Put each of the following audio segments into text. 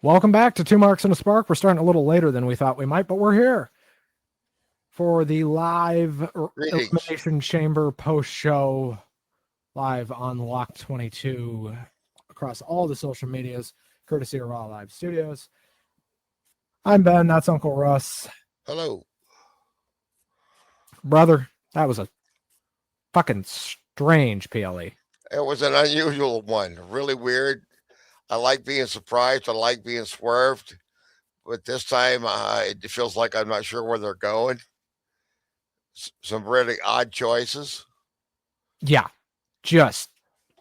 Welcome back to Two Marks and a Spark. We're starting a little later than we thought we might, but we're here for the live Elimination Chamber post-show live on Lock 22 across all the social medias, courtesy of Raw Live Studios. I'm Ben. That's Uncle Russ. Hello. Brother, that was a fucking strange PLE. It was an unusual one. Really weird. I like being surprised. I like being swerved. But this time, it feels like I'm not sure where they're going. Some really odd choices. Yeah, just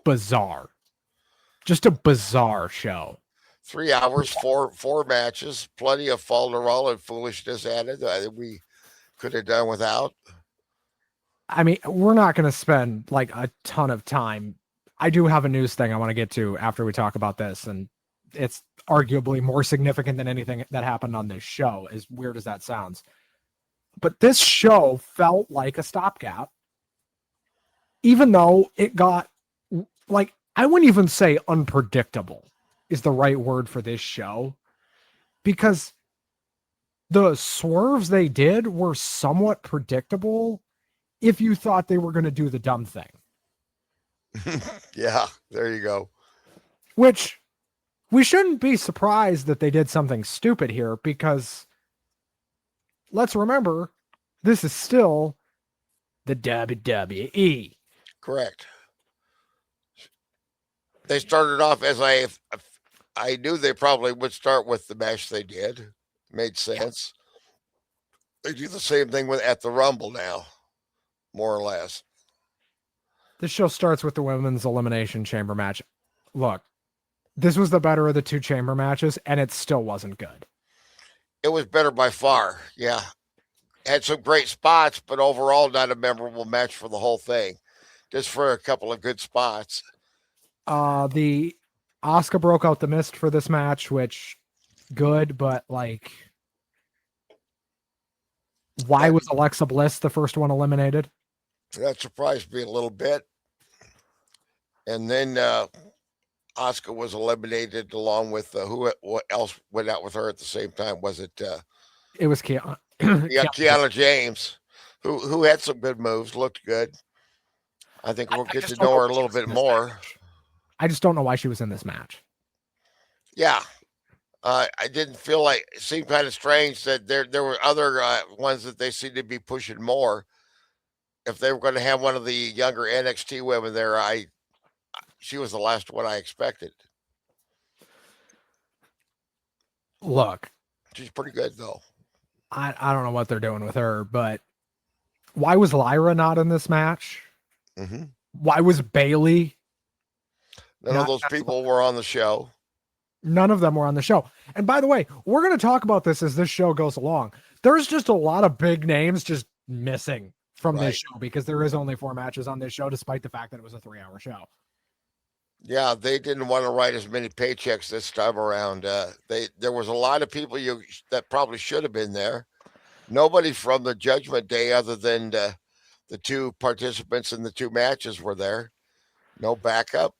bizarre. Just a bizarre show. 3 hours, four matches, plenty of falderall and foolishness added. I think we could have done without. I mean, we're not going to spend like a ton of time. I do have a news thing I want to get to after we talk about this, and it's arguably more significant than anything that happened on this show, as weird as that sounds. But this show felt like a stopgap, even though it got, like, I wouldn't even say unpredictable is the right word for this show, because the swerves they did were somewhat predictable if you thought they were going to do the dumb thing. Yeah, there you go. Which we shouldn't be surprised that they did something stupid here, because let's remember, this is still the WWE. Correct. They started off as I knew they probably would start with the match they did. Made sense. They do the same thing at the Rumble now, more or less. This show starts with the women's elimination chamber match. Look, this was the better of the two chamber matches, and it still wasn't good. It was better by far, yeah. Had some great spots, but overall not a memorable match for the whole thing. Just for a couple of good spots. The Asuka broke out the mist for this match, which good, but like, why was Alexa Bliss the first one eliminated? That surprised me a little bit. And then Asuka was eliminated along with what else went out with her at the same time? Was it? It was Kiana. Kiana James, who had some good moves, looked good. I think we'll get to know her a little bit more. I just don't know why she was in this match. Yeah. I didn't feel like it seemed kind of strange that there were other ones that they seemed to be pushing more. If they were going to have one of the younger NXT women there, she was the last one I expected. Look, she's pretty good though. I don't know what they're doing with her, but why was Lyra not in this match? Mm-hmm. Why was Bailey? None of those people were on the show. None of them were on the show. And by the way, we're going to talk about this as this show goes along. There's just a lot of big names just missing from this show, because there is only 4 matches on this show, despite the fact that it was a 3-hour show. Yeah, they didn't want to write as many paychecks this time around. There was a lot of people that probably should have been there. Nobody from the Judgment Day other than the 2 participants in the 2 matches were there. No backup.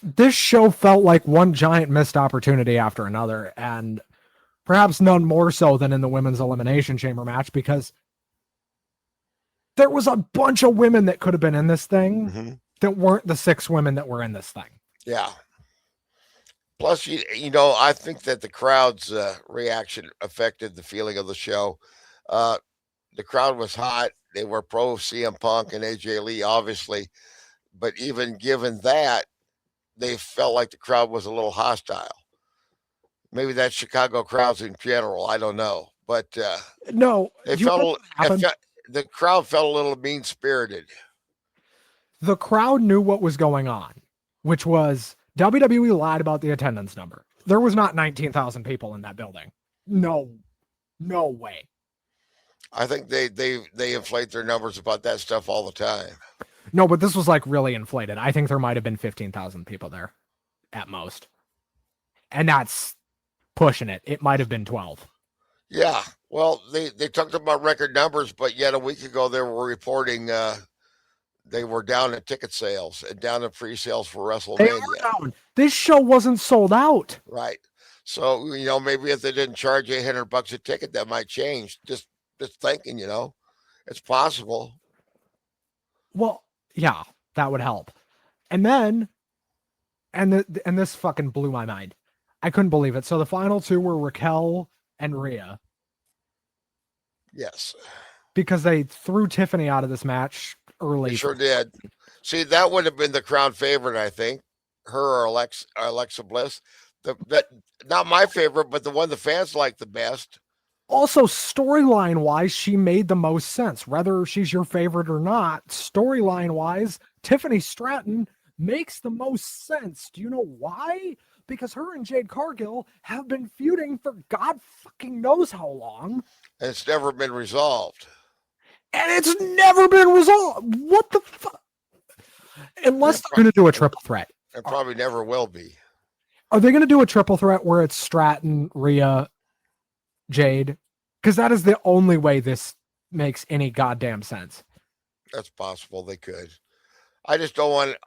This show felt like one giant missed opportunity after another, and perhaps none more so than in the women's elimination chamber match, because there was a bunch of women that could have been in this thing that weren't the 6 women that were in this thing. Yeah. Plus, you know, I think that the crowd's reaction affected the feeling of the show. The crowd was hot. They were pro CM Punk and AJ Lee, obviously. But even given that, they felt like the crowd was a little hostile. Maybe that's Chicago crowds in general. I don't know. But no, the crowd felt a little mean-spirited. The crowd knew what was going on, which was WWE lied about the attendance number. There was not 19,000 people in that building. No way. I think they inflate their numbers about that stuff all the time. No, but this was like really inflated. I think there might have been 15,000 people there at most. And that's pushing it. It might have been 12. Yeah. Well, they talked about record numbers, but yet a week ago they were reporting they were down in ticket sales and down in pre-sales for WrestleMania. They were down. This show wasn't sold out. Right. So, maybe if they didn't charge $800 a ticket, that might change. Just thinking, it's possible. Well, yeah, that would help. And then, and this fucking blew my mind. I couldn't believe it. So the final two were Raquel and Rhea Yes, because they threw Tiffany out of this match early. they sure did. See, that would have been the crowd favorite, I think. Her or Alexa Bliss. Not my favorite, but the one the fans like the best. Also, storyline wise, she made the most sense. Whether she's your favorite or not, storyline wise, Tiffany Stratton makes the most sense. Do you know why? Because her and Jade Cargill have been feuding for God fucking knows how long. And it's never been resolved. And it's never been resolved. What the fuck? Unless they're going to do a triple threat. It probably never will be. Are they going to do a triple threat where it's Stratton, Rhea, Jade? Because that is the only way this makes any goddamn sense. That's possible. They could. I just don't want.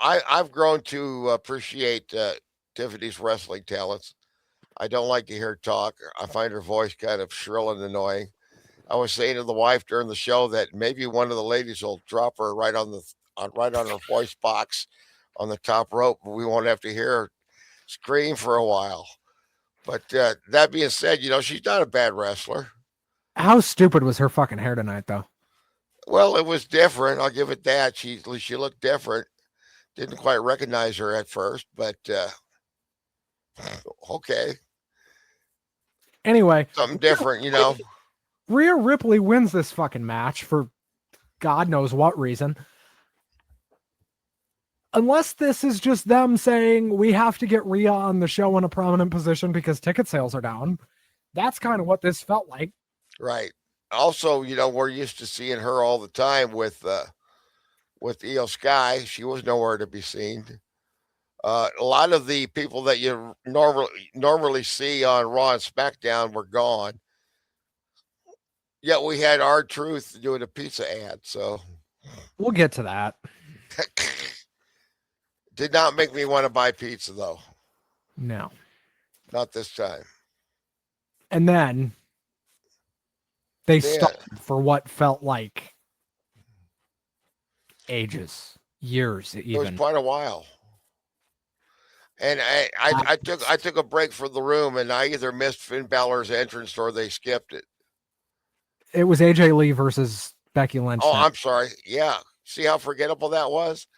I've grown to appreciate Tiffany's wrestling talents. I don't like to hear her talk. I find her voice kind of shrill and annoying. I was saying to the wife during the show that maybe one of the ladies will drop her right on her voice box on the top rope, and we won't have to hear her scream for a while. But that being said, she's not a bad wrestler. How stupid was her fucking hair tonight, though? Well, it was different. I'll give it that. She looked different. Didn't quite recognize her at first, but okay. Anyway, Something different, Rhea Ripley wins this fucking match for God knows what reason. Unless this is just them saying we have to get Rhea on the show in a prominent position because ticket sales are down. That's kind of what this felt like. Right. Also, we're used to seeing her all the time with Io Sky. She was nowhere to be seen. A lot of the people that you normally see on Raw and SmackDown were gone. Yet we had R-Truth doing a pizza ad. So we'll get to that. Did not make me want to buy pizza, though. No. Not this time. And then they stopped for what felt like ages, years, even. It was quite a while. And I took a break from the room, and I either missed Finn Balor's entrance or they skipped it. It was AJ Lee versus Becky Lynch. Oh, I'm sorry. Yeah. See how forgettable that was?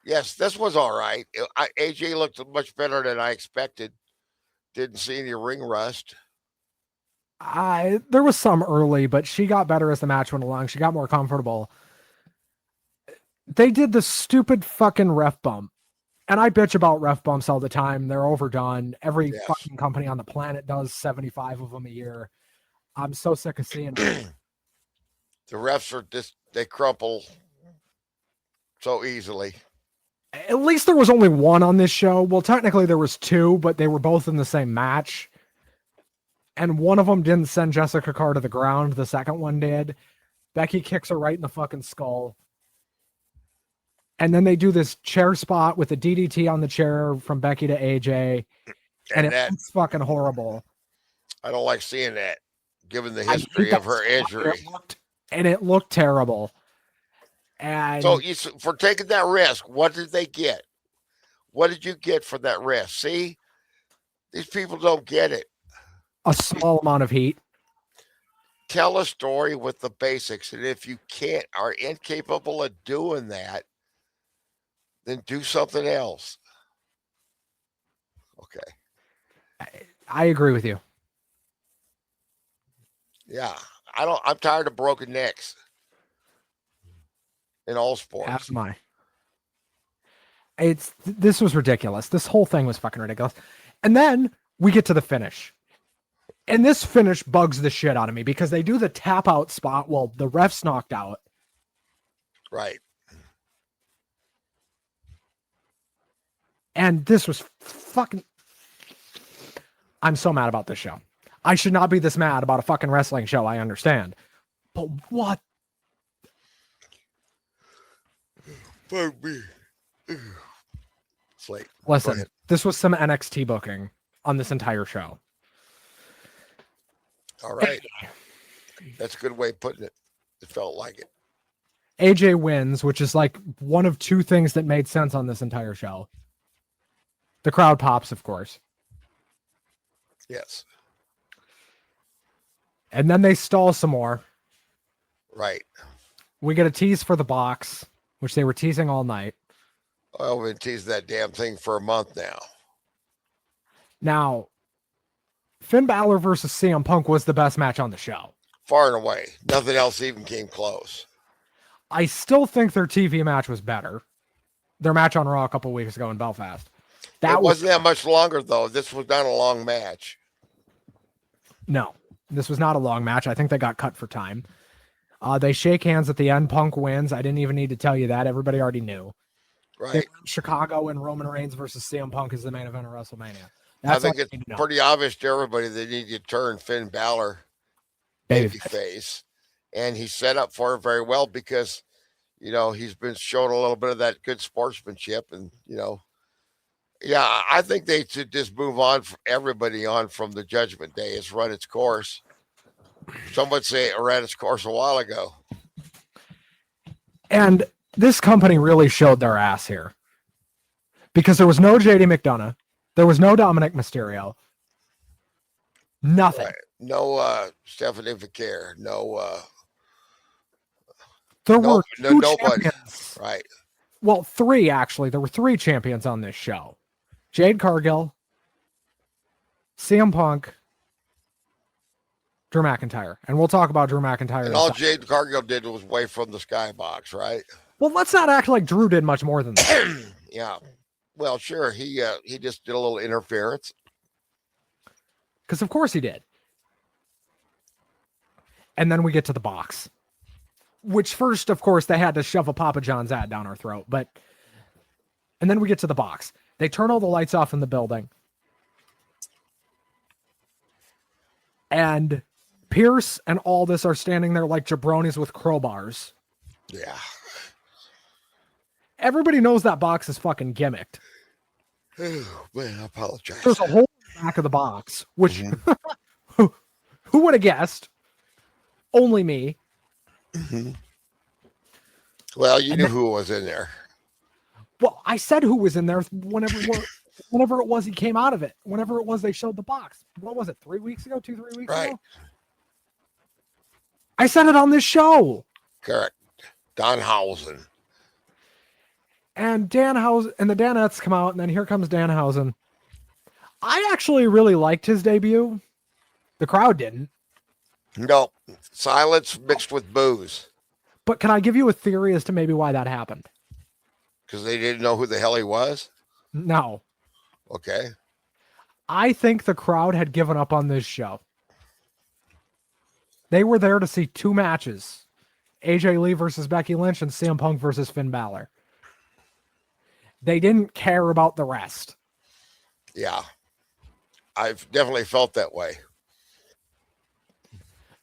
Yes, this was all right. AJ looked much better than I expected. Didn't see any ring rust. There was some early, but she got better as the match went along. She got more comfortable. They did the stupid fucking ref bump. And I bitch about ref bumps all the time. They're overdone. Every fucking company on the planet does 75 of them a year. I'm so sick of seeing them. The refs are they crumple so easily. At least there was only one on this show. Well, technically there was two, but they were both in the same match. And one of them didn't send Jessica Carr to the ground. The second one did. Becky kicks her right in the fucking skull. And then they do this chair spot with the DDT on the chair from Becky to AJ. And it's fucking horrible. I don't like seeing that, given the history of her injury. It looked terrible. And so for taking that risk, what did they get? What did you get for that risk? See, these people don't get it. A small amount of heat. Tell a story with the basics. And if you are incapable of doing that, then do something else. Okay. I agree with you. Yeah. I'm tired of broken necks. In all sports. As am I. This was ridiculous. This whole thing was fucking ridiculous. And then we get to the finish. And this finish bugs the shit out of me because they do the tap out spot while the ref's knocked out. Right. And this was fucking... I'm so mad about this show. I should not be this mad about a fucking wrestling show, I understand. But what? Pardon me. Slate. Listen, this was some NXT booking on this entire show. All right. That's a good way of putting it. It felt like it. AJ wins, which is like one of two things that made sense on this entire show. The crowd pops, of course. Yes. And then they stall some more. Right. We get a tease for the box, which they were teasing all night. Well, we've been teasing that damn thing for a month now. Now, Finn Balor versus CM Punk was the best match on the show. Far and away. Nothing else even came close. I still think their TV match was better. Their match on Raw a couple weeks ago in Belfast. It wasn't that much longer, though. This was not a long match. No, this was not a long match. I think they got cut for time. They shake hands at the end. Punk wins. I didn't even need to tell you that. Everybody already knew. Right. Chicago and Roman Reigns versus CM Punk is the main event of WrestleMania. I think it's pretty obvious to everybody they need to turn Finn Balor babyface. And he set up for it very well because, you know, he's been showing a little bit of that good sportsmanship. And, you know, yeah, I think they should just move on from everybody on from the Judgment Day. It's run its course. Some would say it ran its course a while ago. And this company really showed their ass here. Because there was no JD McDonough. There was no Dominic Mysterio. Nothing. Right. No Stephanie Vicaire. No there were two nobody. Champions. Right. Well, three actually. There were three champions on this show. Jade Cargill, CM Punk, Drew McIntyre. And we'll talk about Drew McIntyre. And all Jade Cargill did was wave from the skybox, right? Well, let's not act like Drew did much more than that. Yeah. Well, sure. He just did a little interference. Because of course he did. And then we get to the box. Which first, of course, they had to shove a Papa John's ad down our throat. And then we get to the box. They turn all the lights off in the building. And Pierce and Aldis are standing there like jabronis with crowbars. Yeah. Everybody knows that box is fucking gimmicked. Oh, man, I apologize. There's a hole in the back of the box, which who would have guessed? Only me. Mm-hmm. Well, you knew who was in there. Well, I said who was in there whenever it was he came out of it. Whenever it was they showed the box. What was it? 3 weeks ago? 3 weeks ago? I said it on this show. Correct. Danhausen. And Danhausen and the Danettes come out, and then here comes Danhausen. I actually really liked his debut. The crowd didn't. No. Silence mixed with booze. But can I give you a theory as to maybe why that happened? Because they didn't know who the hell he was? No. Okay. I think the crowd had given up on this show. They were there to see two matches. AJ Lee versus Becky Lynch and CM Punk versus Finn Balor. They didn't care about the rest. Yeah. I've definitely felt that way.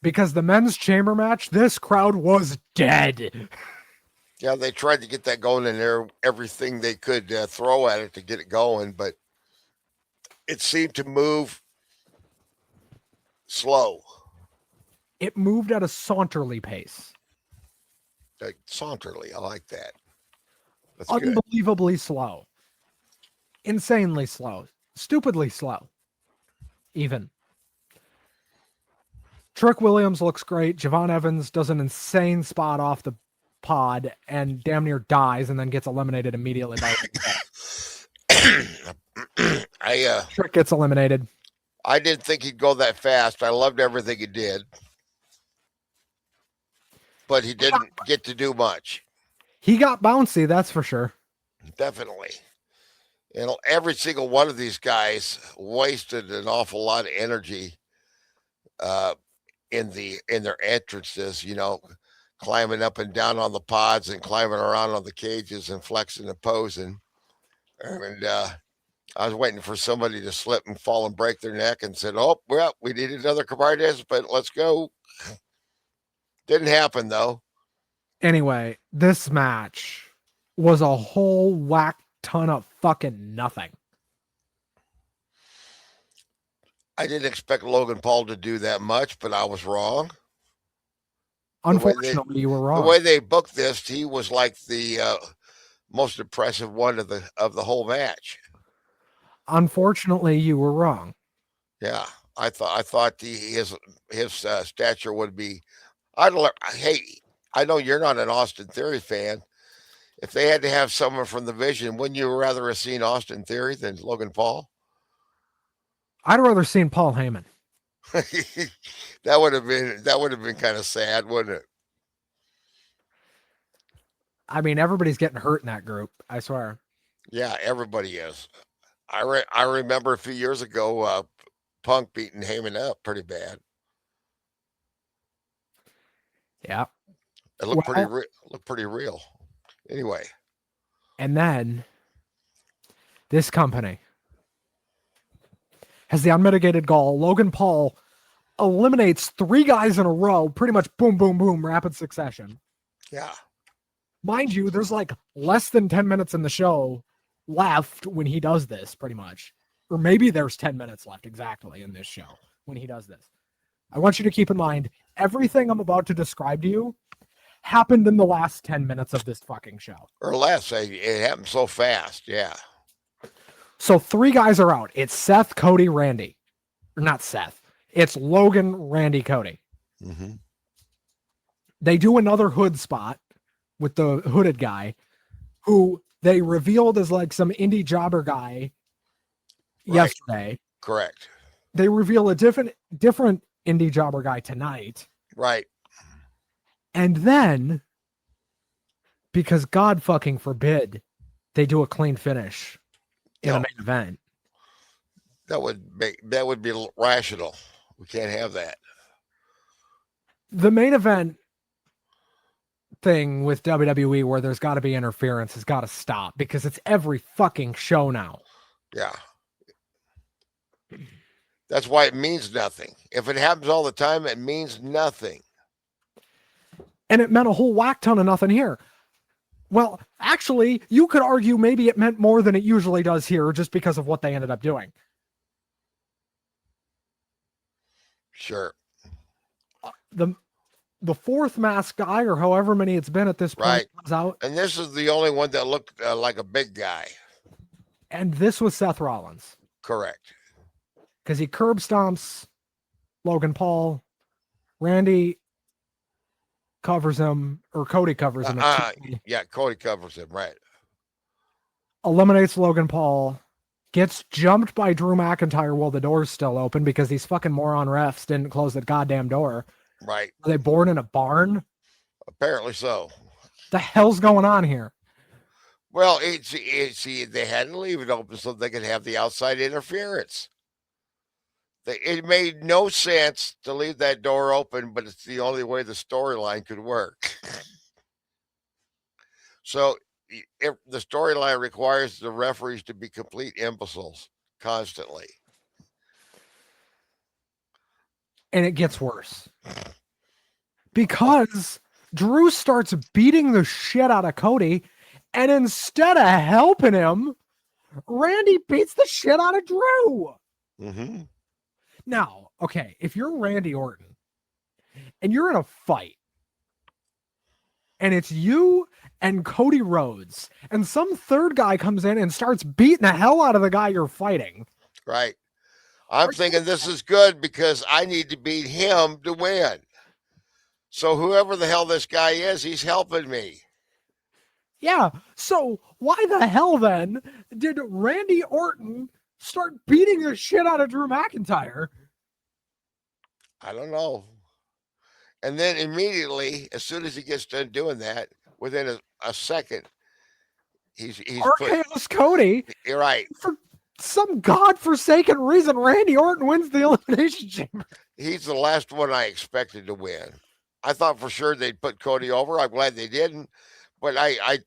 Because the men's chamber match, this crowd was dead. Yeah, they tried to get that going in there, everything they could throw at it to get it going, but it seemed to move slow. It moved at a saunterly pace. Like saunterly, I like that. That's unbelievably good. Slow. Insanely slow. Stupidly slow. Even. Trick Williams looks great. Javon Evans does an insane spot off the pod and damn near dies and then gets eliminated immediately by Trick gets eliminated. I didn't think he'd go that fast. I loved everything he did. But he didn't get to do much. He got bouncy, that's for sure. Definitely. And every single one of these guys wasted an awful lot of energy in their entrances, you know, climbing up and down on the pods and climbing around on the cages and flexing and posing. And I was waiting for somebody to slip and fall and break their neck and said, oh, well, we need another participant. Let's go. Didn't happen, though. Anyway, this match was a whole whack ton of fucking nothing. I didn't expect Logan Paul to do that much, but I was wrong. Unfortunately, you were The wrong. way they booked this, he was like the most impressive one of the whole match. Unfortunately, you were wrong. Yeah, I thought his stature would be. Hey, I know you're not an Austin Theory fan. If they had to have someone from the Vision, wouldn't you rather have seen Austin Theory than Logan Paul? I'd rather seen Paul Heyman. That would have been kind of sad, wouldn't it? I mean, everybody's getting hurt in that group. I swear. Yeah, everybody is. I remember a few years ago, Punk beating Heyman up pretty bad. Yeah. It looked Well, pretty real. Anyway, and then this company has the unmitigated gall. Logan Paul eliminates 3 guys in a row, pretty much boom, boom, boom, rapid succession. yeah, Mind you, there's like less than 10 minutes in the show left when he does this, pretty much. Or maybe there's 10 minutes left exactly in this show when he does this. I want you to keep in mind, everything I'm about to describe to you happened in the last 10 minutes of this fucking show. or less. It happened so fast. Yeah, So 3 guys are out. It's Seth, Cody, Randy. Or not Seth. It's Logan, Randy, Cody. mm-hmm. They do another hood spot with the hooded guy who they revealed as like some indie jobber guy yesterday. Correct. They reveal a different indie jobber guy tonight. Right. And then, because God fucking forbid, they do a clean finish in the main event. That would be rational. We can't have that. The main event thing with WWE where there's got to be interference has got to stop because it's every fucking show now. Yeah. That's why it means nothing. If it happens all the time, it means nothing. And it meant a whole whack ton of nothing here. Well, actually, you could argue maybe it meant more than it usually does here just because of what they ended up doing. Sure. The 4th masked guy, or however many it's been at this point, right, comes out. And this is the only one that looked like a big guy. And this was Seth Rollins. Correct. Because he curb stomps Logan Paul. Randy covers him, or Cody covers him. Yeah, Cody covers him, right. Eliminates Logan Paul. Gets jumped by Drew McIntyre while the door's still open because these fucking moron refs didn't close the goddamn door. Right. Are they born in a barn? Apparently so. The hell's going on here? Well, see, they had to leave it open so they could have the outside interference. It made no sense to leave that door open, but it's the only way the storyline could work. So if the storyline requires the referees to be complete imbeciles constantly. And it gets worse. Because Drew starts beating the shit out of Cody, and instead of helping him, Randy beats the shit out of Drew. Mm-hmm. Now, okay, if you're Randy Orton and you're in a fight and it's you and Cody Rhodes and some third guy comes in and starts beating the hell out of the guy you're fighting. Right. I'm thinking this is good because I need to beat him to win. So whoever the hell this guy is, he's helping me. Yeah. So why the hell then did Randy Orton start beating the shit out of Drew McIntyre? I don't know. And then immediately, as soon as he gets done doing that, within a second, he's RKO's Cody. You're right. For some godforsaken reason, Randy Orton wins the Elimination Chamber. He's the last one I expected to win. I thought for sure they'd put Cody over. I'm glad they didn't. But I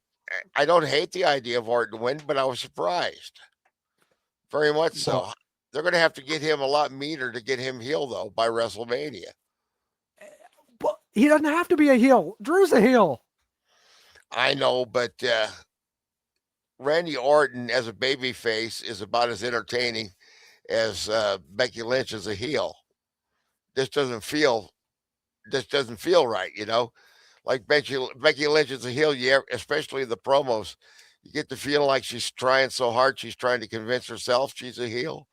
don't hate the idea of Orton winning, but I was surprised. Very much so. Well, they're going to have to get him a lot meaner to get him heel, though, by WrestleMania. But he doesn't have to be a heel. Drew's a heel. I know, but Randy Orton as a baby face is about as entertaining as Becky Lynch as a heel. This doesn't feel right, Like Becky Lynch is a heel, especially the promos. You get the feeling like she's trying so hard, she's trying to convince herself she's a heel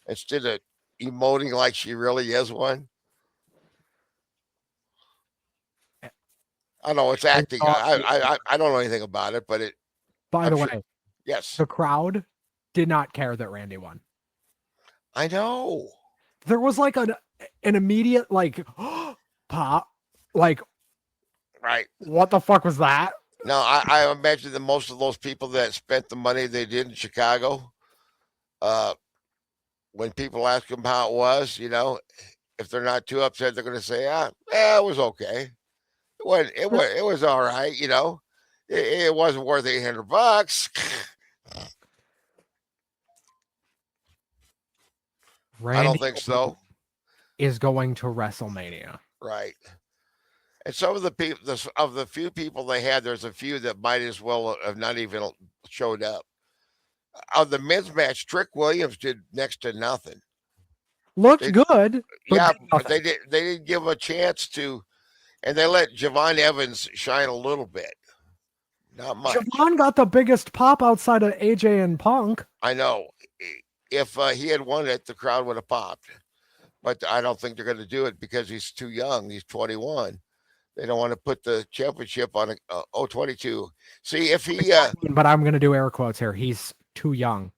instead of emoting like she really is one. I know it's acting. I don't know anything about it, but By I'm the sure. way, Yes, the crowd did not care that Randy won. I know. There was like an immediate like pop, like Right. what the fuck was that? Now, I imagine that most of those people that spent the money they did in Chicago, when people ask them how it was, if they're not too upset, they're going to say, yeah, it was okay. It was all right, It wasn't worth $800. I don't Randy think so. is going to WrestleMania. Right. And some of the people, of the few people they had, there's a few that might as well have not even showed up. Of the men's match, Trick Williams did next to nothing. Looked good, but yeah, did but they nothing. didn't give him a chance to, and they let Javon Evans shine a little bit, not much. Javon got the biggest pop outside of AJ and Punk. I know. If he had won it, the crowd would have popped, but I don't think they're going to do it because he's too young. He's 21. They don't want to put the championship on a 22. See, if he But I'm going to do air quotes here. He's too young.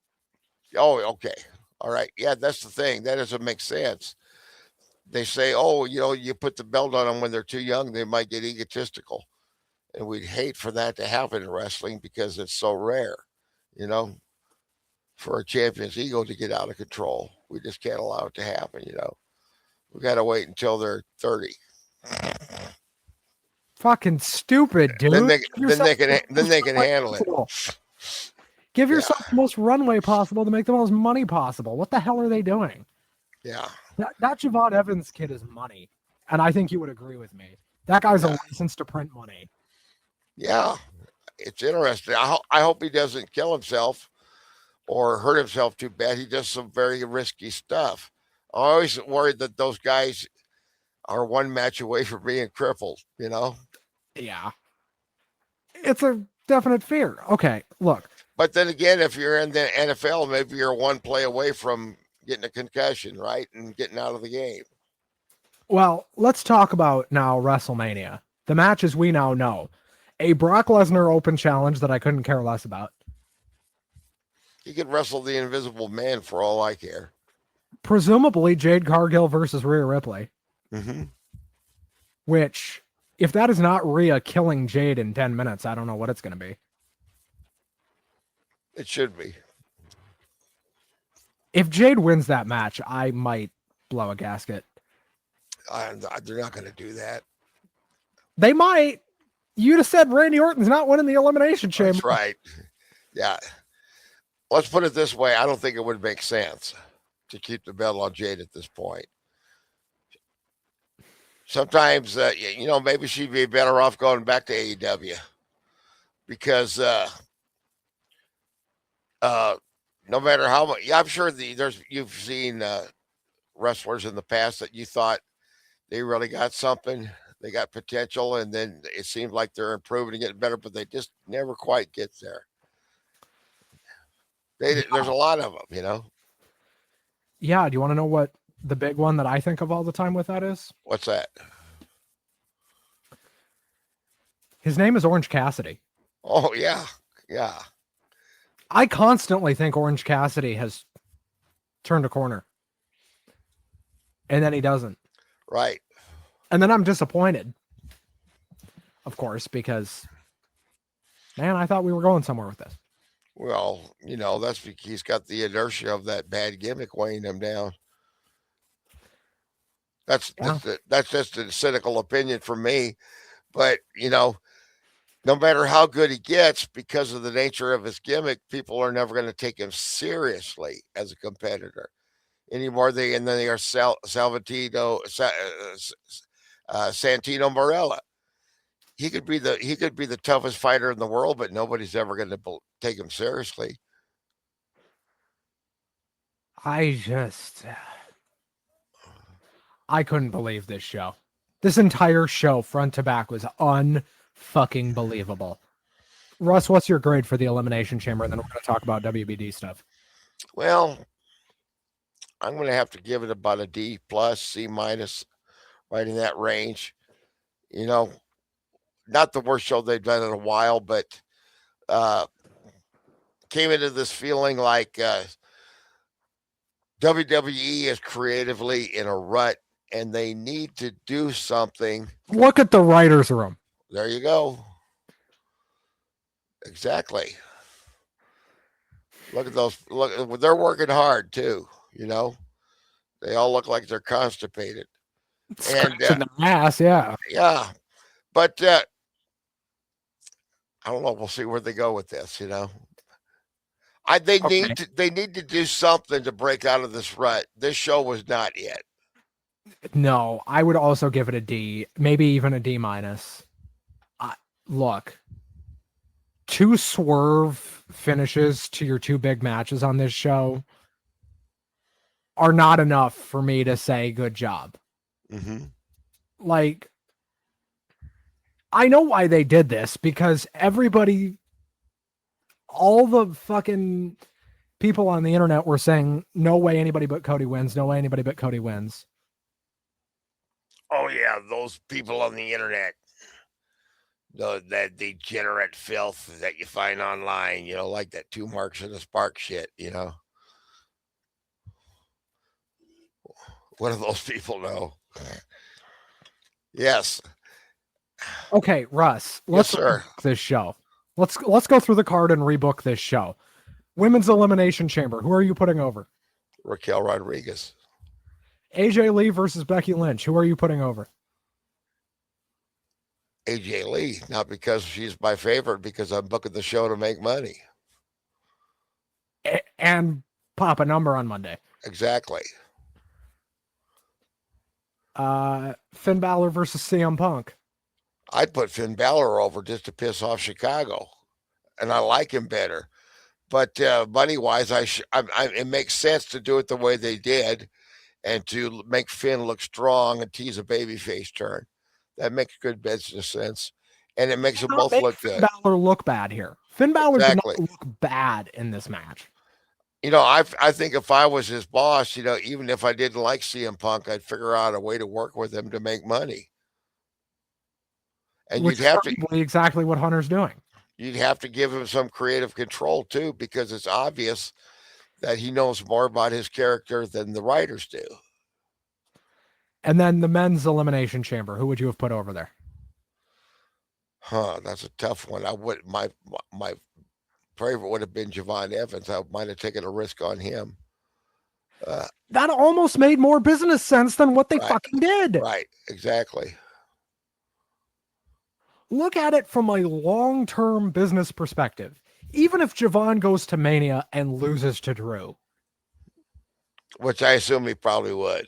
oh, okay. All right. Yeah, that's the thing. That doesn't make sense. They say, oh, you put the belt on them when they're too young, they might get egotistical. And we'd hate for that to happen in wrestling because it's so rare, for a champion's ego to get out of control. We just can't allow it to happen, We got to wait until they're 30. Fucking stupid, dude. Then they can handle it. Give yourself the most runway possible to make the most money possible. What the hell are they doing? Yeah. That Javon Evans kid is money. And I think you would agree with me. That guy's a license to print money. Yeah. It's interesting. I hope he doesn't kill himself or hurt himself too bad. He does some very risky stuff. I'm always worried that those guys are one match away from being crippled, Yeah. It's a definite fear. Okay, look. But then again, if you're in the NFL, maybe you're one play away from getting a concussion, right? And getting out of the game. Well, let's talk about now WrestleMania. The matches we now know. A Brock Lesnar open challenge that I couldn't care less about. He could wrestle the Invisible Man for all I care. Presumably Jade Cargill versus Rhea Ripley. Mm-hmm. Which, if that is not Rhea killing Jade in 10 minutes, I don't know what it's going to be. It should be. If Jade wins that match, I might blow a gasket. They're not going to do that. They might. You'd have said Randy Orton's not winning the Elimination Chamber. That's right. Yeah. Let's put it this way. I don't think it would make sense to keep the belt on Jade at this point. Sometimes, maybe she'd be better off going back to AEW because no matter how much, I'm sure you've seen wrestlers in the past that you thought they really got something, they got potential, and then it seems like they're improving and getting better, but they just never quite get there. There's a lot of them, Yeah. Do you want to know what the big one that I think of all the time with that is? What's that? His name is Orange Cassidy. Oh, yeah. Yeah. I constantly think Orange Cassidy has turned a corner. And then he doesn't. Right. And then I'm disappointed. Of course, because, man, I thought we were going somewhere with this. Well, that's because he's got the inertia of that bad gimmick weighing him down. That's just a cynical opinion from me. But, no matter how good he gets, because of the nature of his gimmick, people are never going to take him seriously as a competitor anymore. They are Santino Marella. he could be the toughest fighter in the world, but nobody's ever going to take him seriously. I couldn't believe this show. This entire show, front to back, was unfucking believable. Russ, what's your grade for the Elimination Chamber? And then we're going to talk about WBD stuff. Well, I'm going to have to give it about a D plus, C minus, right in that range. You know, not the worst show they've done in a while, but came into this feeling like WWE is creatively in a rut and they need to do something. Look at the writer's room. There you go. Exactly. Look at those. Look, they're working hard too. You know, they all look like they're constipated. Scratching the ass, yeah. Yeah, but I don't know. We'll see where they go with this. You know, they need to do something to break out of this rut. This show was not it. No, I would also give it a D, maybe even a D minus. Look, 2 swerve finishes to your 2 big matches on this show are not enough for me to say good job. Mm-hmm. Like, I know why they did this, because everybody, all the fucking people on the internet were saying, no way anybody but Cody wins. No way anybody but Cody wins. Oh, yeah. Those people on the internet, that degenerate filth that you find online, you know, like that 2 marks and a spark shit, you know. What do those people know? Yes. Okay, Russ, let's rebook this show. Let's go through the card and rebook this show. Women's Elimination Chamber. Who are you putting over? Raquel Rodriguez. AJ Lee versus Becky Lynch. Who are you putting over? AJ Lee, not because she's my favorite, because I'm booking the show to make money. And pop a number on Monday. Exactly. Finn Balor versus CM Punk. I'd put Finn Balor over just to piss off Chicago, and I like him better. But money-wise, it makes sense to do it the way they did, and to make Finn look strong and tease a babyface turn. That makes good business sense, and it makes them both look good. Finn Balor look bad here. Finn Balor did not look bad in this match. You know, I think if I was his boss, you know, even if I didn't like CM Punk, I'd figure out a way to work with him to make money. And which you'd have is probably exactly what Hunter's doing. You'd have to give him some creative control too, because it's obvious that he knows more about his character than the writers do. And then the men's Elimination Chamber. Who would you have put over there? That's a tough one. I would my favorite would have been Javon Evans. I might have taken a risk on him. That almost made more business sense than what they fucking did. Right, exactly. Look at it from a long-term business perspective. Even if Javon goes to Mania and loses to Drew, which I assume he probably would.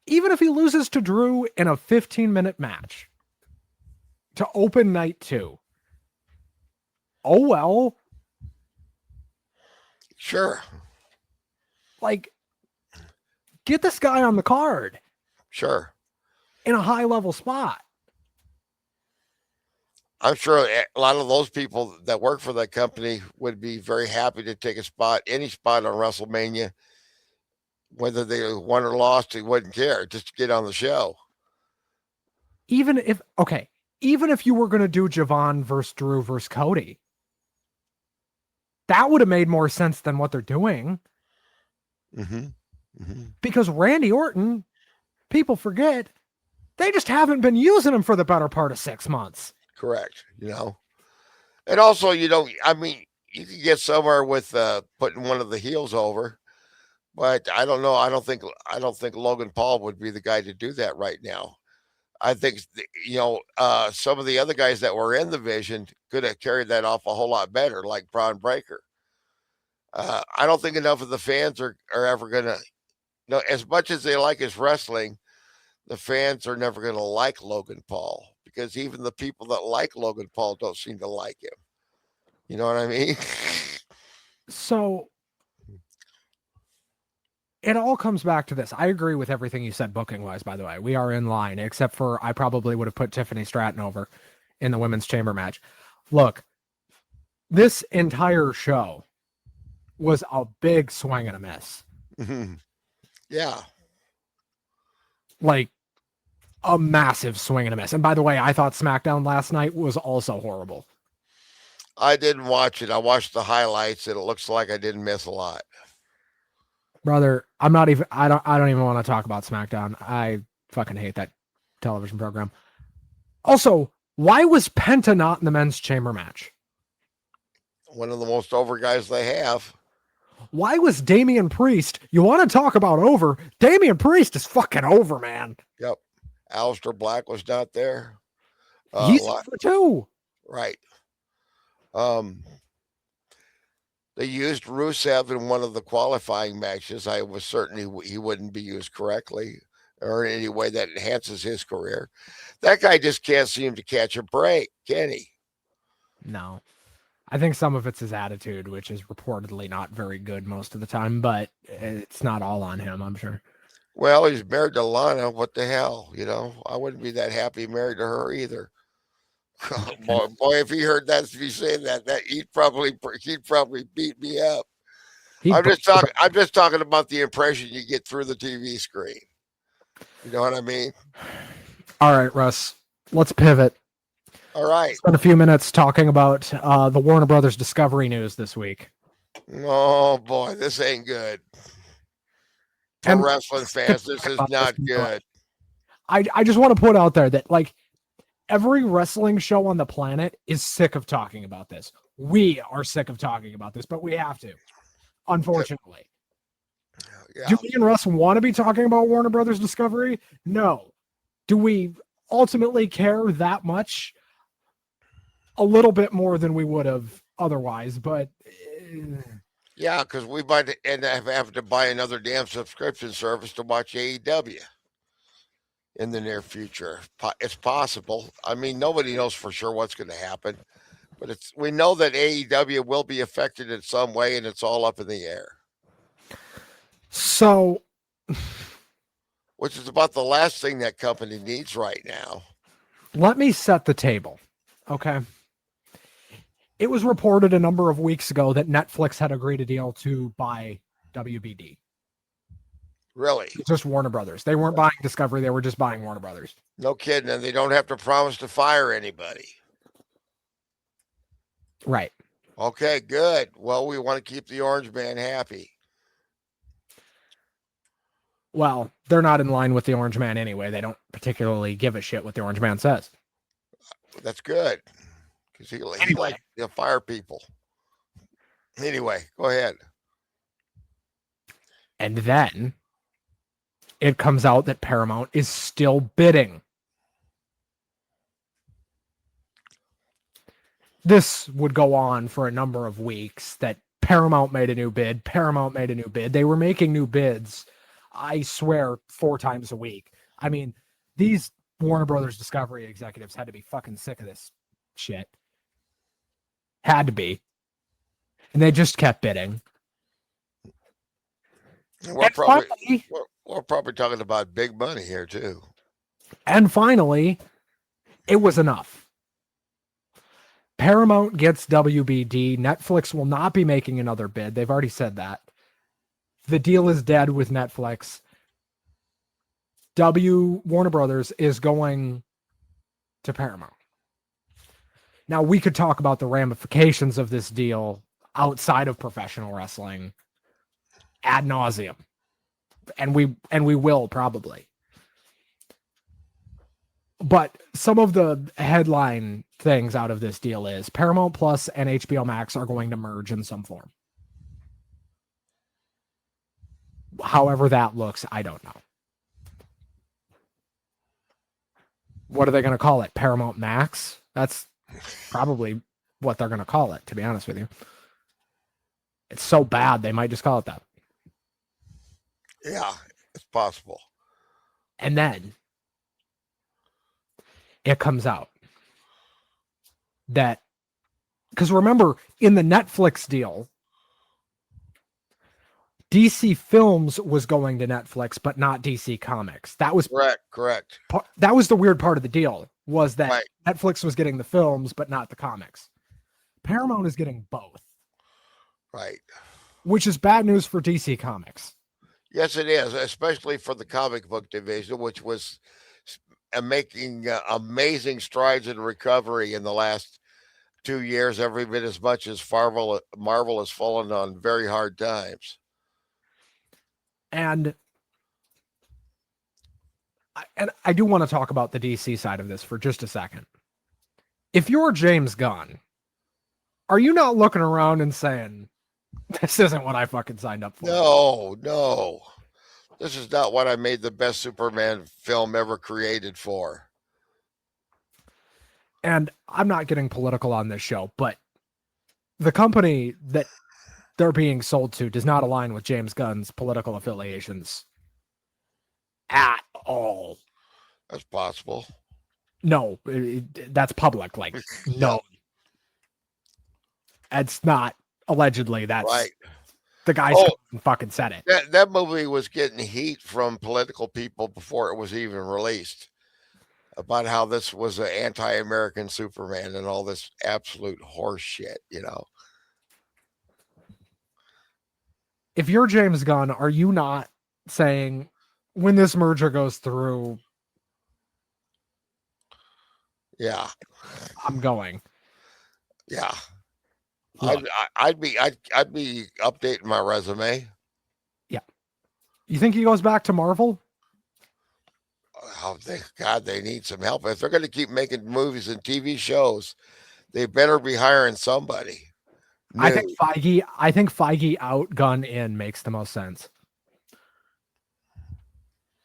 Even if he loses to Drew in a 15-minute match to open night 2, oh well. Sure. Like, get this guy on the card. Sure. In a high-level spot. I'm sure a lot of those people that work for that company would be very happy to take a spot, any spot on WrestleMania, whether they won or lost, they wouldn't care, just to get on the show. Even if you were going to do Javon versus Drew versus Cody, that would have made more sense than what they're doing. Mm-hmm. Mm-hmm. Because Randy Orton, people forget, they just haven't been using him for the better part of 6 months. Correct. You know, and also, you know, I mean, you could get somewhere with putting one of the heels over, but I don't know. I don't think Logan Paul would be the guy to do that right now. I think, you know, some of the other guys that were in the Vision could have carried that off a whole lot better, like Braun Breaker. I don't think enough of the fans are ever going to, you know, as much as they like his wrestling, the fans are never going to like Logan Paul, because even the people that like Logan Paul don't seem to like him. You know what I mean? So it all comes back to this. I agree with everything you said booking wise, by the way. We are in line, except for I probably would have put Tiffany Stratton over in the women's chamber match. Look, this entire show was a big swing and a miss. Yeah. Like a massive swing and a miss. And by the way, I thought SmackDown last night was also horrible. I didn't watch it. I watched the highlights, and it looks like I didn't miss a lot. Brother, I don't even want to talk about SmackDown. I fucking hate that television program. Also, why was Penta not in the men's chamber match? One of the most over guys they have. Why was Damian Priest? You want to talk about over? Damian Priest is fucking over, man. Yep. Aleister Black was not there. He's over too. Right. They used Rusev in one of the qualifying matches. I was certain he wouldn't be used correctly or in any way that enhances his career. That guy just can't seem to catch a break, can he? No. I think some of it's his attitude, which is reportedly not very good most of the time, but it's not all on him, I'm sure. Well, he's married to Lana. What the hell? You know, I wouldn't be that happy married to her either. boy, if he heard that, if he saying that he'd probably beat me up. I'm just talking about the impression you get through the TV screen. You know what I mean? All right, Russ, let's pivot. All right. Spend a few minutes talking about the Warner Brothers Discovery news this week. Oh boy, this ain't good. For wrestling fans, this is not good. I just want to put out there that like every wrestling show on the planet is sick of talking about this. We are sick of talking about this, but we have to, unfortunately. Yeah. Do me and Russ want to be talking about Warner Brothers Discovery? No. Do we ultimately care that much? A little bit more than we would have otherwise, but yeah, because we might end up having to buy another damn subscription service to watch AEW in the near future. It's possible. I mean, nobody knows for sure what's going to happen, but we know that AEW will be affected in some way, and it's all up in the air. So, which is about the last thing that company needs right now. Let me set the table, okay? It was reported a number of weeks ago that Netflix had agreed a deal to buy WBD. Really? Just Warner Brothers. They weren't buying Discovery. They were just buying Warner Brothers. No kidding. And they don't have to promise to fire anybody. Right. Okay, good. Well, we want to keep the Orange Man happy. Well, they're not in line with the Orange Man anyway. They don't particularly give a shit what the Orange Man says. That's good. Because he likes to fire people. Anyway, go ahead. And then it comes out that Paramount is still bidding. This would go on for a number of weeks, that Paramount made a new bid. They were making new bids, I swear, 4 times a week. I mean, these Warner Brothers Discovery executives had to be fucking sick of this shit. Had to be. And they just kept bidding. We're probably talking about big money here, too. And finally, it was enough. Paramount gets WBD. Netflix will not be making another bid. They've already said that. The deal is dead with Netflix. Warner Brothers is going to Paramount. Now, we could talk about the ramifications of this deal outside of professional wrestling ad nauseum. And we will probably. But some of the headline things out of this deal is Paramount Plus and HBO Max are going to merge in some form. However that looks, I don't know. What are they going to call it? Paramount Max? That's probably what they're going to call it, to be honest with you. It's so bad, they might just call it that. Yeah, it's possible. And then it comes out that, because remember, in the Netflix deal, DC Films was going to Netflix, but not DC Comics. That was correct. That was the weird part of the deal, was that Right. Netflix was getting the films, but not the comics. Paramount is getting both. Right. Which is bad news for DC Comics. Yes, it is, especially for the comic book division, which was making amazing strides in recovery in the last 2 years, every bit as much as Marvel has fallen on very hard times. And I do want to talk about the DC side of this for just a second. If you're James Gunn, are you not looking around and saying, this isn't what I fucking signed up for? No. This is not what I made the best Superman film ever created for. And I'm not getting political on this show, but the company that they're being sold to does not align with James Gunn's political affiliations at all. That's possible. No, that's public. Like, no. It's not allegedly. That's right. The guys fucking said it. That movie was getting heat from political people before it was even released about how this was an anti-American Superman and all this absolute horse shit, you know. If you're James Gunn, are you not saying, when this merger goes through, yeah, I'm going? Yeah. I'd be updating my resume. Yeah. You think he goes back to Marvel? Oh, thank God, they need some help. If they're going to keep making movies and TV shows, they better be hiring somebody new. I think Feige out, Gunn in makes the most sense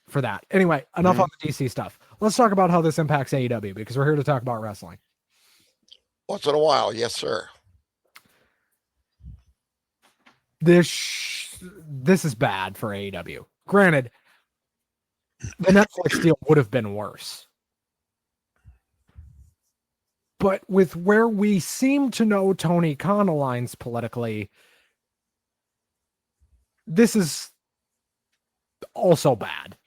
for that. Anyway, enough on the DC stuff. Let's talk about how this impacts AEW, because we're here to talk about wrestling. Once in a while, yes, sir. This is bad for AEW. Granted, the Netflix deal would have been worse. But with where we seem to know Tony Khan aligns politically, this is also bad.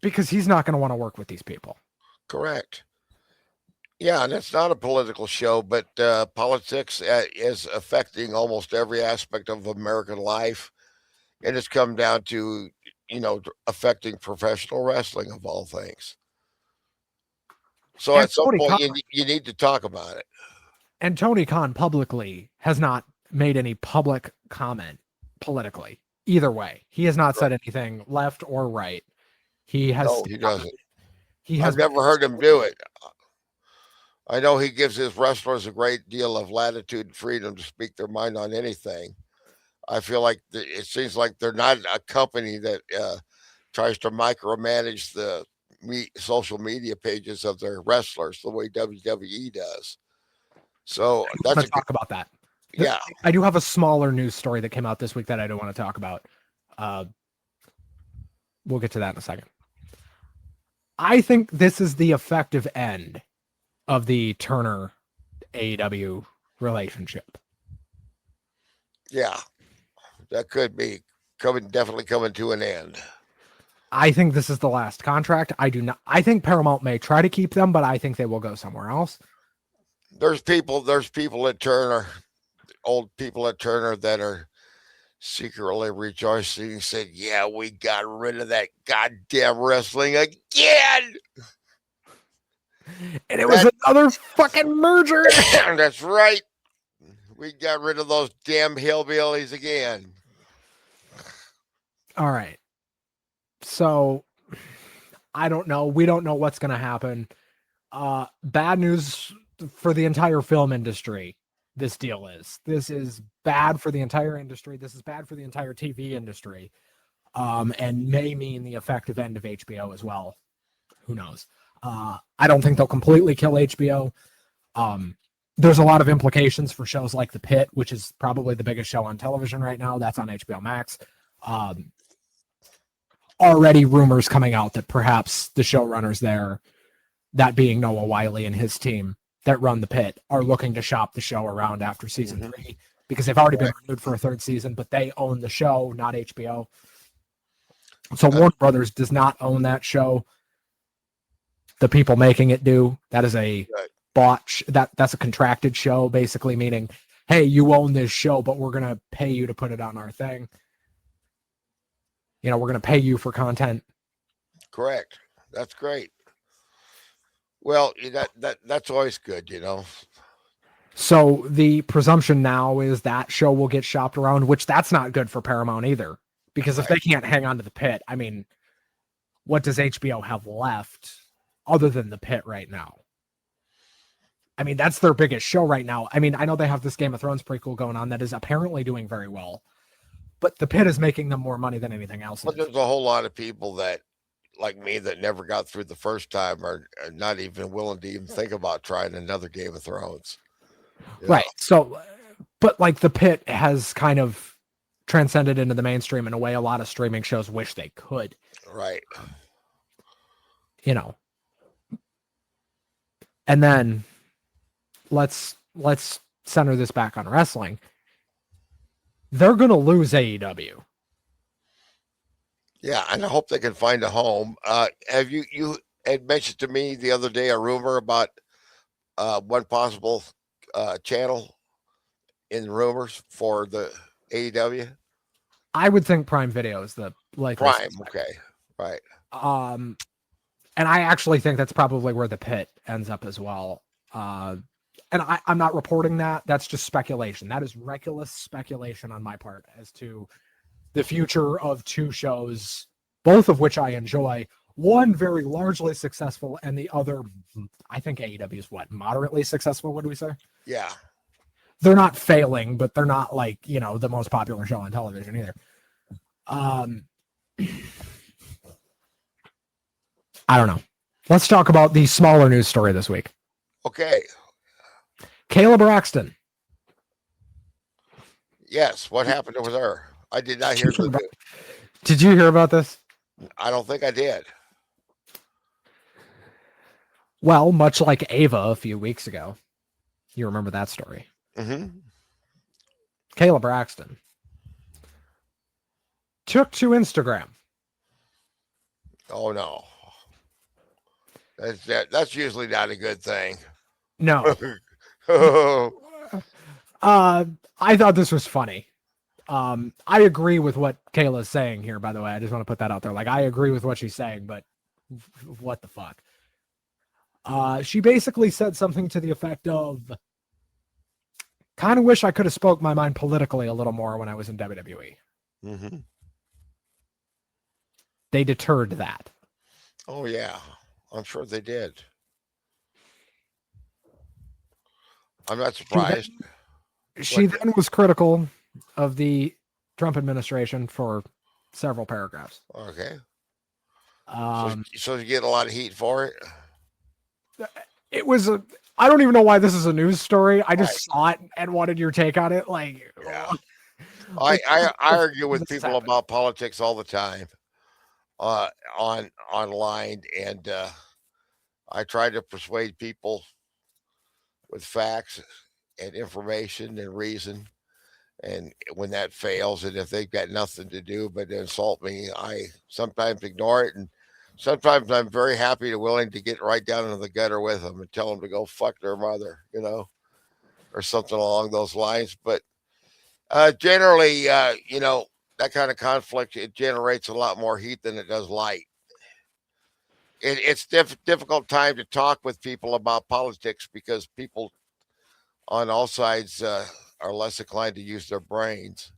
Because he's not going to want to work with these people. Correct. Yeah, and it's not a political show, but politics is affecting almost every aspect of American life. And it's come down to, affecting professional wrestling of all things. So at some point, you need to talk about it. And Tony Khan publicly has not made any public comment politically. Either way, he has not said anything left or right. He has. No, he doesn't. I've never heard him do it. I know he gives his wrestlers a great deal of latitude and freedom to speak their mind on anything. I feel like it seems like they're not a company that tries to micromanage the social media pages of their wrestlers the way WWE does. So let's talk about that. Yeah. I do have a smaller news story that came out this week that I don't want to talk about. We'll get to that in a second. I think this is the effective end of the Turner AEW relationship. Yeah, that could be definitely coming to an end. I think this is the last contract. I think Paramount may try to keep them, but I think they will go somewhere else. There's people at Turner, old people at Turner, that are secretly rejoicing and said, yeah, we got rid of that goddamn wrestling again. And it was another fucking merger. That's right. We got rid of those damn hillbillies again. All right. So I don't know. We don't know what's going to happen. Bad news for the entire film industry. This deal is. This is bad for the entire industry. This is bad for the entire TV industry. And may mean the effective end of HBO as well. Who knows? I don't think they'll completely kill HBO. There's a lot of implications for shows like The Pit, which is probably the biggest show on television right now. That's on HBO Max. Already rumors coming out that perhaps the showrunners there that being Noah Wiley and his team that run the pit, are looking to shop the show around after season 3 because they've already been renewed for a 3rd season, but they own the show, not HBO. So Warner Brothers does not own that show. The people making it do. That is a bought. That's a contracted show, basically meaning, hey, you own this show, but we're gonna pay you to put it on our thing. We're gonna pay you for content. Correct. That's great. Well, you got that. That's always good, So the presumption now is that show will get shopped around, which that's not good for Paramount either. Because if they can't hang on to the pit, I mean, what does HBO have left other than the pit right now? I mean, that's their biggest show right now. I mean, I know they have this Game of Thrones prequel going on that is apparently doing very well, but the pit is making them more money than anything else. But there's a whole lot of people that, like me, that never got through the first time are not even willing to even think about trying another Game of Thrones. Right. So, but like the pit has kind of transcended into the mainstream in a way a lot of streaming shows wish they could. Right. And then let's center this back on wrestling. They're going to lose AEW. Yeah, and I hope they can find a home. Have you had mentioned to me the other day a rumor about one possible channel in rumors for the AEW? I would think Prime Video is the Prime. Okay, right. And I actually think that's probably where the pit ends up as well. And I'm not reporting that. That's just speculation. That is reckless speculation on my part as to the future of 2 shows, both of which I enjoy. One very largely successful, and the other, I think AEW is moderately successful. What do we say? Yeah. They're not failing, but they're not the most popular show on television either. I don't know. Let's talk about the smaller news story this week. Okay. Kayla Braxton. Yes. What happened with her? I did not hear. Did you hear about this? I don't think I did. Well, much like Ava a few weeks ago. You remember that story. Mm-hmm. Kayla Braxton took to Instagram. Oh, no. That's usually not a good thing. No. I thought this was funny. I agree with what Kayla's saying here, by the way. I just want to put that out there. I agree with what she's saying, but what the fuck? She basically said something to the effect of, kind of wish I could have spoke my mind politically a little more when I was in WWE. Mm-hmm. They deterred that. Oh, yeah. I'm sure they did. I'm not surprised. She then was critical of the Trump administration for several paragraphs. Okay. So you get a lot of heat for it? It was I don't even know why this is a news story. I just saw it and wanted your take on it. Yeah. I argue with people about politics all the time online, and I try to persuade people with facts and information and reason. And when that fails, and if they've got nothing to do but insult me, I sometimes ignore it. And sometimes I'm very happy to willing to get right down into the gutter with them and tell them to go fuck their mother, or something along those lines. But generally, that kind of conflict, it generates a lot more heat than it does light. It's difficult time to talk with people about politics because people on all sides are less inclined to use their brains.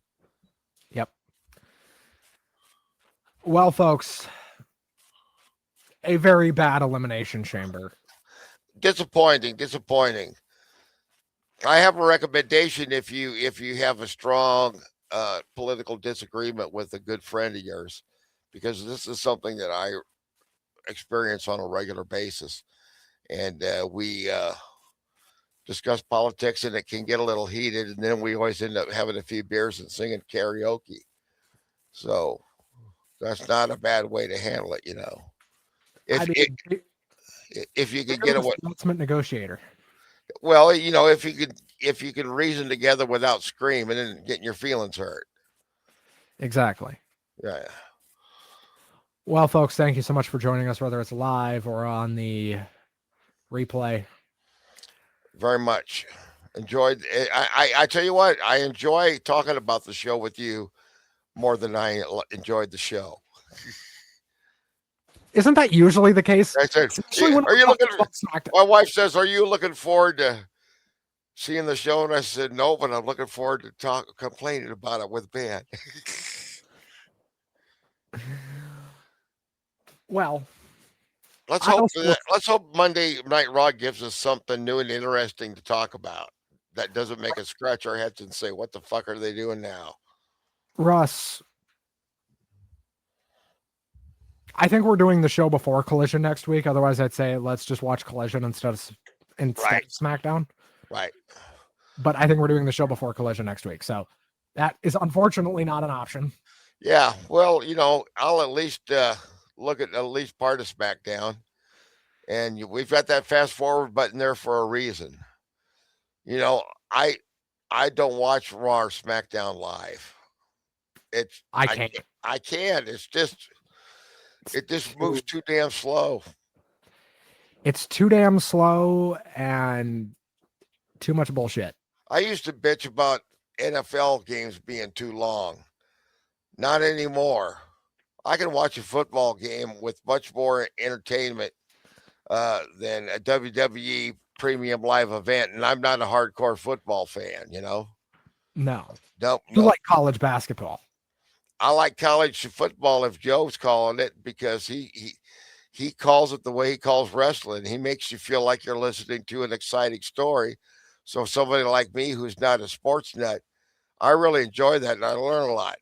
Yep. Well, folks, a very bad elimination chamber. Disappointing. I have a recommendation if you have a strong political disagreement with a good friend of yours, because this is something that I experience on a regular basis, and we discuss politics, and it can get a little heated, and then we always end up having a few beers and singing karaoke. So that's not a bad way to handle it, If you could You're get the away, ultimate negotiator. well, if you could reason together without screaming and getting your feelings hurt. Exactly. Yeah. Well, folks, thank you so much for joining us, whether it's live or on the replay. Very much enjoyed. I tell you what, I enjoy talking about the show with you more than I enjoyed the show. Isn't that usually the case? I said, Especially when "Are we're you talking looking?" about SmackDown. My wife says, "Are you looking forward to seeing the show?" And I said, "No, but I'm looking forward to complaining about it with Ben." Well, Let's I hope also look, let's hope Monday Night Raw gives us something new and interesting to talk about. That doesn't make us scratch our heads and say, "What the fuck are they doing now?" Russ. I think we're doing the show before Collision next week. Otherwise, I'd say let's just watch Collision instead of Right. SmackDown. Right. But I think we're doing the show before Collision next week. So that is unfortunately not an option. Yeah. Well, I'll at least look at least part of SmackDown, and we've got that fast forward button there for a reason. You know, I I don't watch Raw or SmackDown live. It's I can't. I can't. It just moves Too- too damn slow. It's too damn slow and too much bullshit. I used to bitch about NFL games being too long. Not anymore. I can watch a football game with much more entertainment than a WWE premium live event, and I'm not a hardcore football fan. No. Nope, You nope. like college basketball. I like college football if Joe's calling it because he calls it the way he calls wrestling. He makes you feel like you're listening to an exciting story. So somebody like me who's not a sports nut, I really enjoy that and I learn a lot.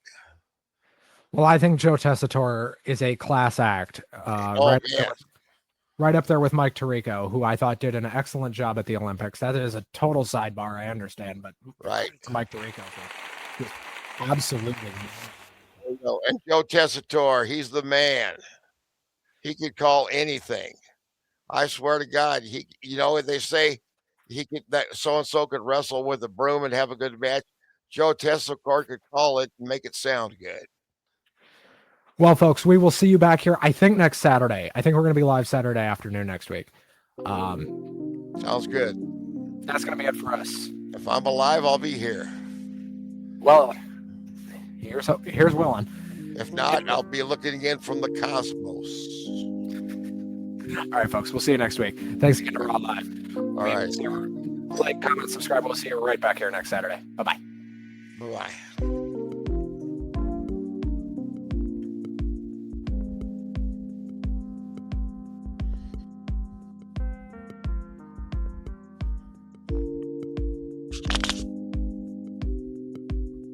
Well, I think Joe Tessitore is a class act. Oh man, Right up there with Mike Tirico, who I thought did an excellent job at the Olympics. That is a total sidebar, I understand, but right. Mike Tirico, just absolutely. And Joe Tessitore, he's the man. He could call anything. I swear to God, they say he could that so and so could wrestle with a broom and have a good match. Joe Tessitore could call it and make it sound good. Well, folks, we will see you back here. I think next Saturday. I think we're going to be live Saturday afternoon next week. Sounds good. That's going to be it for us. If I'm alive, I'll be here. Well, here's willing. If not, I'll be looking in from the cosmos. All right, folks. We'll see you next week. Thanks again to Raw Live. All right. Like, comment, subscribe. We'll see you right back here next Saturday. Bye-bye. Bye-bye.